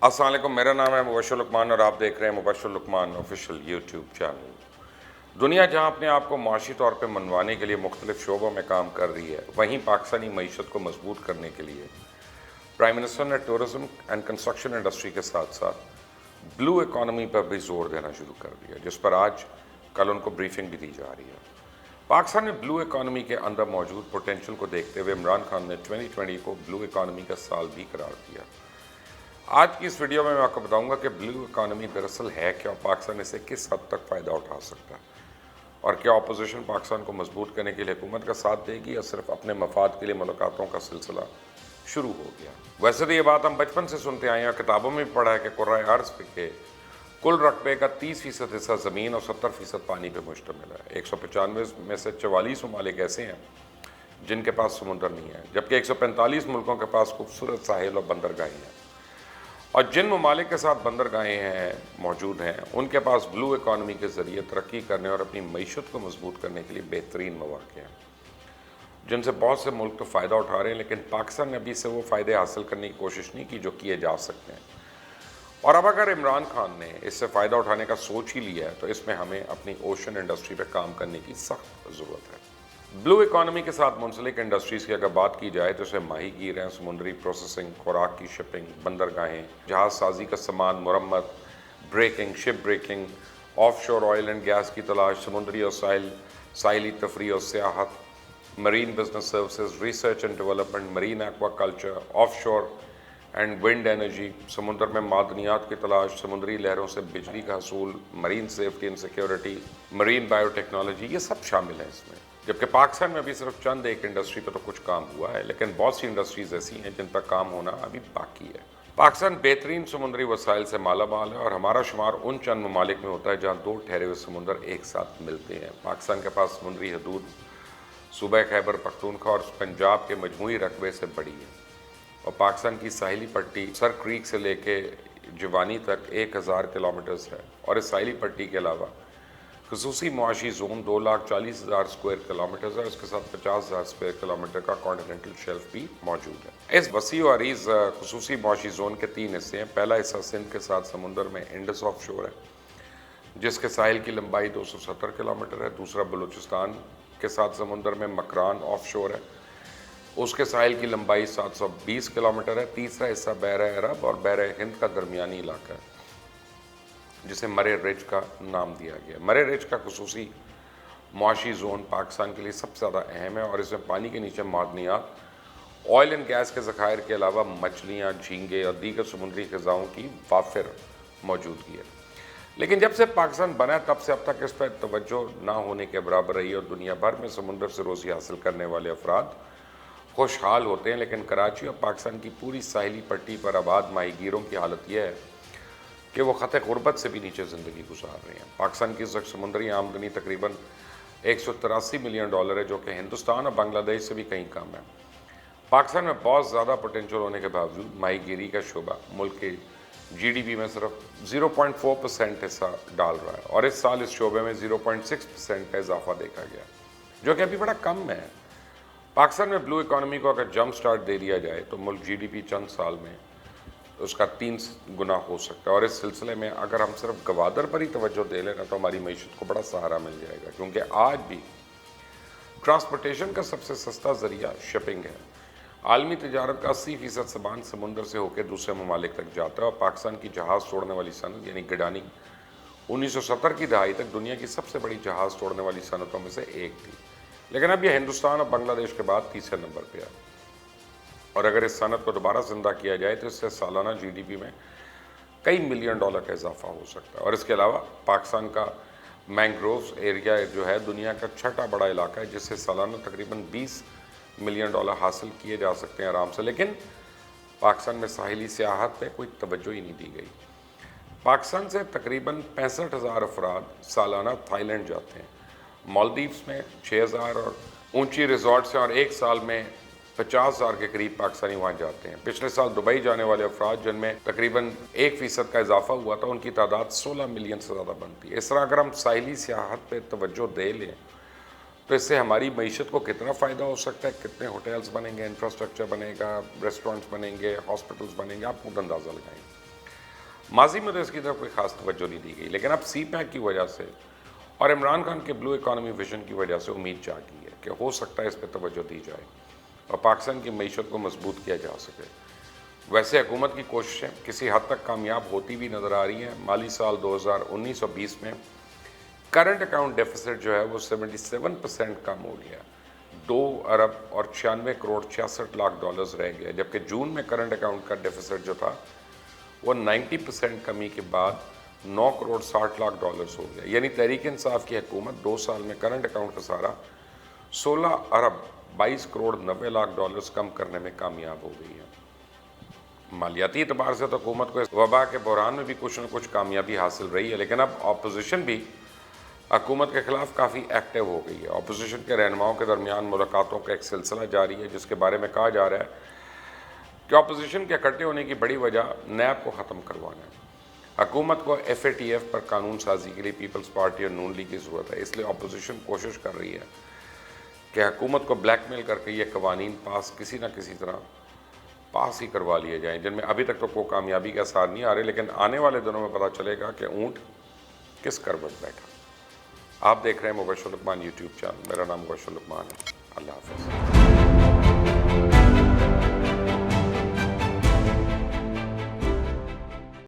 अस्सलाम वालेकुम, मेरा नाम है मुबश्शिर लुकमान और आप देख रहे हैं Mubashshir Lukman official YouTube channel. दुनिया जहां अपने आप को माशी तौर पर मनवाने के लिए मुख्तलिफ शोबों में काम कर रही है, वहीं पाकिस्तानी मईशत को मजबूत करने के लिए प्राइम मिनिस्टर ने टूरिज्म एंड कंस्ट्रक्शन इंडस्ट्री के साथ साथ ब्लू इकॉनमी पर भी जोर देना शुरू कर दिया, जिस पर आज कल उनको ब्रीफिंग भी दी जा रही है। पाकिस्तान में ब्लू इकॉनमी के अंदर मौजूद पोटेंशियल को देखते हुए इमरान खान ने 2020 को ब्लू इकॉनमी का साल भी करार दिया। आज की इस वीडियो में मैं आपको बताऊंगा कि ब्लू इकॉनमी दरअसल है क्या, पाकिस्तान इसे किस हद तक फ़ायदा उठा सकता है, और क्या अपोजिशन पाकिस्तान को मजबूत करने के लिए हुकूमत का साथ देगी या सिर्फ अपने मफाद के लिए मुलाकातों का सिलसिला शुरू हो गया। वैसे तो ये बात हम बचपन से सुनते आए हैं, किताबों में भी पढ़ा है कि कुर्राए अर्ज़ के कुल रकबे का 30% हिस्सा ज़मीन और 70% पानी पर मुश्तमिल है। 195 में से 44 ममालिक ऐसे हैं जिनके पास समुंदर नहीं है, जबकि 145 मुल्कों के पास खूबसूरत साहिल और बंदरगाहें हैं। और जिन ममालिक के साथ बंदरगाहें हैं मौजूद हैं, उनके पास ब्लू इकॉनमी के ज़रिए तरक्की करने और अपनी मईशत को मजबूत करने के लिए बेहतरीन मौक़े हैं, जिनसे बहुत से मुल्क तो फ़ायदा उठा रहे हैं, लेकिन पाकिस्तान ने अभी से वो फ़ायदे हासिल करने की कोशिश नहीं की जो किए जा सकते हैं। और अब अगर इमरान खान ने इससे फ़ायदा उठाने का सोच ही लिया है, तो इसमें हमें अपनी ओशन इंडस्ट्री पर काम करने की सख्त ज़रूरत है। ब्लू इकॉनमी के साथ मुंसलिक इंडस्ट्रीज़ की अगर बात की जाए तो इसे माही गिर हैं, समुद्री प्रोसेसिंग, खुराक की शिपिंग, बंदरगाहें, जहाज़ साजी का सामान, मुरम्मत, breaking, ship breaking, offshore oil and gas की तलाश, समुद्री और साहिली तफरी और सियाहत, marine business services, research and development, marine aquaculture, offshore and wind energy, समुद्र में मादनियात की तलाश, समुद्री लहरों से बिजली का हसूल, marine safety and security, marine biotechnology, ये सब शामिल है इसमें। जबकि पाकिस्तान में अभी सिर्फ चंद एक इंडस्ट्री पर तो कुछ काम हुआ है, लेकिन बहुत सी इंडस्ट्रीज़ ऐसी हैं जिन पर काम होना अभी बाकी है। पाकिस्तान बेहतरीन समुद्री वसाइल से माला माल है और हमारा शुमार उन चंद ममालिक में होता है जहाँ दो ठहरे हुए समुंदर एक साथ मिलते हैं। पाकिस्तान के पास समुद्री हदूद सूबा खैबर पख्तूनख्वा और पंजाब के मजमूई रकबे से बड़ी है, और पाकिस्तान की साहिली पट्टी सर क्रीक से लेके जवानी तक 1000 किलोमीटर्स है, और इस साहिली पट्टी के अलावा खसूसी मुआशी जोन 2,40,000 स्क्वायर किलोमीटर है, उसके साथ 50,000 स्क्वायर किलोमीटर का कॉन्टिनेंटल शेल्फ भी मौजूद है। इस वसी और अरीज खसूसी मुआशी जोन के 3 हिस्से हैं। पहला हिस्सा सिंध के साथ समुंदर में इंडस ऑफ शोर है, जिसके साहिल की लंबाई 270 किलोमीटर है। दूसरा बलूचिस्तान के साथ समुंदर में मकरान ऑफ शोर है, उसके साहिल की लंबाई 720 किलोमीटर है। तीसरा हिस्सा बहरा अरब और बहरा हिंद का दरमियानी इलाका है, जिसे मरे रिज का नाम दिया गया। मरे रिज का खुसूसी मुआशी जोन पाकिस्तान के लिए सबसे ज़्यादा अहम है, और इसमें पानी के नीचे मादनियात, ऑयल एंड गैस के ज़खायर के अलावा मछलियाँ, झींगे और दीगर समुद्री ग़िज़ाओं की वाफिर मौजूदगी है। लेकिन जब से पाकिस्तान बना है तब से अब तक इस पर तवज्जो ना होने के बराबर रही, और दुनिया भर में समुंदर से रोज़ी हासिल करने वाले अफराद खुशहाल होते हैं, लेकिन कराची और पाकिस्तान की पूरी साहिली पट्टी पर आबाद माहीगीरों की हालत यह है कि वो ख़त गुर्बत से भी नीचे ज़िंदगी गुजार रहे हैं। पाकिस्तान की समुद्री आमदनी तकरीबन 183 मिलियन डॉलर है, जो कि हिंदुस्तान और बांग्लादेश से भी कहीं कम है। पाकिस्तान में बहुत ज़्यादा पोटेंशियल होने के बावजूद माहीगीरी का शोबा मुल्क के GDP में सिर्फ 0.4% हिस्सा डाल रहा है, और इस साल इस शोबे में 0.6% का इजाफा देखा गया, जो कि अभी बड़ा कम है। पाकिस्तान में ब्लू इकॉनमी को अगर जंप स्टार्ट दे दिया जाए तो मुल्क GDP चंद साल में उसका 3 गुना हो सकता है, और इस सिलसिले में अगर हम सिर्फ गवादर पर ही तवज्जो दे लेना तो हमारी मईशत को बड़ा सहारा मिल जाएगा, क्योंकि आज भी ट्रांसपोर्टेशन का सबसे सस्ता ज़रिया शिपिंग है। आलमी तिजारत का 80% सामान समुंदर से होकर दूसरे ममालिक तक जाता है, और पाकिस्तान की जहाज़ तोड़ने वाली सनत यानी गिडानी 1970 की दहाई तक दुनिया की सबसे बड़ी जहाज़ तोड़ने वाली सनतों में से एक थी, लेकिन अब यह हिंदुस्तान और बांग्लादेश के बाद तीसरे नंबर पर है। और अगर इस सनत को दोबारा जिंदा किया जाए तो इससे सालाना GDP में कई मिलियन डॉलर का इजाफा हो सकता है। और इसके अलावा पाकिस्तान का मैंग्रोव्स एरिया जो है दुनिया का छठा बड़ा इलाका है, जिससे सालाना तकरीबन 20 मिलियन डॉलर हासिल किए जा सकते हैं आराम से। लेकिन पाकिस्तान में साहिली सियाहत पे कोई तवज्जो ही नहीं दी गई। पाकिस्तान से तकरीबन 65,000 अफराद सालाना थाईलैंड जाते हैं, मालदीव्स में 6,000 और ऊंची रिजॉर्ट से, और एक साल में 50,000 के करीब पाकिस्तानी वहाँ जाते हैं। पिछले साल दुबई जाने वाले अफराद जिनमें तकरीबन 1% का इजाफा हुआ था, उनकी तादाद 16 मिलियन से ज़्यादा बनती है। इस तरह अगर हम साहिली सियाहत पे तवज्जो दे लें तो इससे हमारी मईशत को कितना फ़ायदा हो सकता है, कितने होटल्स बनेंगे, इंफ्रास्ट्रक्चर बनेगा, रेस्टोरेंट्स बनेंगे, हॉस्पिटल्स बनेंगे, आप खुद अंदाज़ा लगाएं। माजी में तो इसकी तरफ कोई ख़ास तवज्जो नहीं दी गई, लेकिन अब सी पैक की वजह से और इमरान खान के ब्लू इकॉनमी विजन की वजह से उम्मीद जागी है कि हो सकता है इस पर तवज्जो दी जाए और पाकिस्तान की मईशत को मजबूत किया जा सके। वैसे हुकूमत की कोशिशें किसी हद तक कामयाब होती भी नज़र आ रही हैं। माली साल 2019 और 20 में करंट अकाउंट डेफिसिट जो है वो 77% कम हो गया, 2 अरब और 96 करोड़ 66 लाख डॉलर्स रह गया, जबकि जून में करंट अकाउंट का डेफिसिट जो था वो 90% कमी के बाद 9 करोड़ 60 लाख डॉलर्स हो गया। यानी तहरीक इंसाफ की हुकूमत 2 साल में करंट अकाउंट का सारा 16 अरब 22 करोड़ 90 लाख डॉलर्स कम करने में कामयाब हो गई है। मालियाती एतबार से तो हुकूमत को इस वबा के बहरान में भी कुछ न कुछ कामयाबी हासिल रही है, लेकिन अब अपोजिशन भी हुकूमत के खिलाफ काफ़ी एक्टिव हो गई है। अपोजिशन के रहनुमाओं के दरमियान मुलाकातों का एक सिलसिला जारी है, जिसके बारे में कहा जा रहा है कि अपोजिशन के इकट्ठे होने की बड़ी वजह नैब को ख़त्म करवाना है। हुकूमत को FATF पर कानून साजी के लिए पीपल्स पार्टी और नून लीग की ज़रूरत है, इसलिए अपोजिशन कोशिश कर रही है कि हुकूमत को ब्लैकमेल करके ये कवानीन पास किसी न किसी तरह पास ही करवा लिए जाएँ, जिनमें अभी तक तो कोई कामयाबी के आसार नहीं आ रहे, लेकिन आने वाले दिनों में पता चलेगा कि ऊँट किस करवट बैठा। आप देख रहे हैं मुबश्शिर लुकमान यूट्यूब चैनल। मेरा नाम मुबश्शिर लुकमान है। अल्लाह हाफ़िज़।